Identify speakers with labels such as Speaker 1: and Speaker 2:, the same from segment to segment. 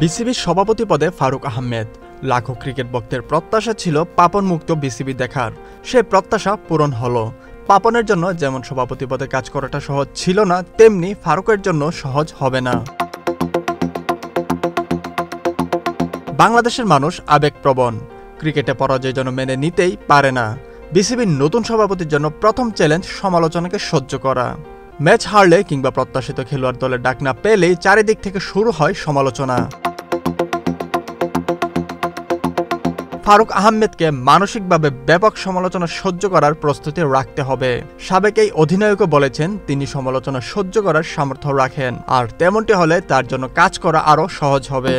Speaker 1: বিসিবির সভাপতি পদে ফারুক আহমেদ। লাখো ক্রিকেট ভক্তের প্রত্যাশা ছিল পাপন মুক্ত বিসিবি দেখার। সে প্রত্যাশা পূরণ হলো। পাপনের জন্য যেমন সভাপতি পদে কাজ করাটা সহজ ছিল না, তেমনি ফারুকের জন্য সহজ হবে না। বাংলাদেশের মানুষ আবেগপ্রবণ, ক্রিকেটে পরাজয় যেন মেনে নিতেই পারে না। বিসিবির নতুন সভাপতির জন্য প্রথম চ্যালেঞ্জ সমালোচনাকে সহ্য করা। ম্যাচ হারলে কিংবা প্রত্যাশিত খেলোয়াড় দলের ডাক না পেলেই চারিদিক থেকে শুরু হয় সমালোচনা। ফারুক আহমেদকে মানসিকভাবে ব্যাপক সমালোচনা সহ্য করার প্রস্তুতি রাখতে হবে। সাবেক এই অধিনায়কও বলেছেন তিনি সমালোচনা সহ্য করার সামর্থ্য রাখেন, আর তেমনটি হলে তার জন্য কাজ করা আরও সহজ হবে।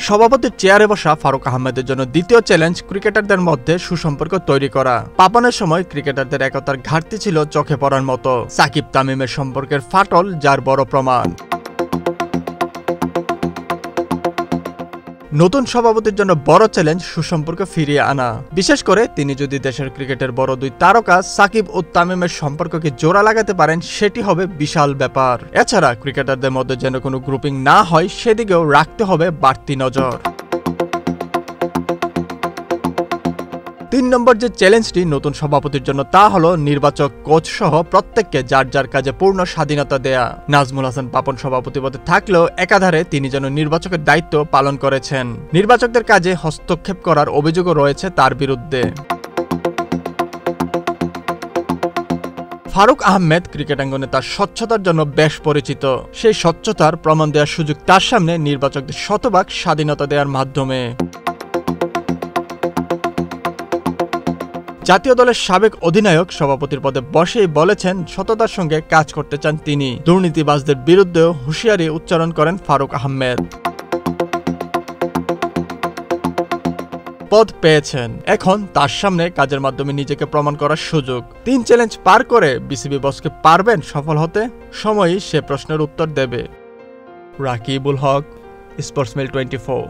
Speaker 1: সভাপতির চেয়ারে বসা ফারুক আহমেদের জন্য দ্বিতীয় চ্যালেঞ্জ ক্রিকেটারদের মধ্যে সুসম্পর্ক তৈরি করা। পাপনের সময় ক্রিকেটারদের একতার ঘাটতি ছিল চোখে পড়ার মতো। সাকিব তামিমের সম্পর্কের ফাটল যার বড় প্রমাণ। নতুন সভাপতির জন্য বড় চ্যালেঞ্জ সুসম্পর্ক ফিরিয়ে আনা। বিশেষ করে তিনি যদি দেশের ক্রিকেটের বড় দুই তারকা সাকিব ও তামিমের সম্পর্ককে জোড়া লাগাতে পারেন, সেটি হবে বিশাল ব্যাপার। এছাড়া ক্রিকেটারদের মধ্যে যেন কোনো গ্রুপিং না হয়, সেদিকেও রাখতে হবে বাড়তি নজর। ৩ নম্বর যে চ্যালেঞ্জটি নতুন সভাপতির জন্য তা হলো নির্বাচক, কোচ সহ প্রত্যেককে যার যার কাজে পূর্ণ স্বাধীনতা দেয়া। নাজমুল হাসান পাপন সভাপতি পদে থাকলেও একাধারে তিনি যেন নির্বাচকের দায়িত্ব পালন করেছেন। নির্বাচকদের কাজে হস্তক্ষেপ করার অভিযোগও রয়েছে তার বিরুদ্ধে। ফারুক আহমেদ ক্রিকেটাঙ্গনে তার স্বচ্ছতার জন্য বেশ পরিচিত। সেই স্বচ্ছতার প্রমাণ দেওয়ার সুযোগ তার সামনে নির্বাচকদের শতভাগ স্বাধীনতা দেওয়ার মাধ্যমে। জাতীয় দলের সাবেক অধিনায়ক সভাপতির পদে বসেই বলেছেন সততার সঙ্গে কাজ করতে চান তিনি। দুর্নীতিবাজদের বিরুদ্ধেও হুঁশিয়ারি উচ্চারণ করেন ফারুক আহমেদ। পদ পেয়েছেন, এখন তার সামনে কাজের মাধ্যমে নিজেকে প্রমাণ করার সুযোগ। ৩ চ্যালেঞ্জ পার করে বিসিবি বসকে পারবেন সফল হতে? সময়ই সে প্রশ্নের উত্তর দেবে। রাকিবুল হক, স্পোর্টসমেল 24।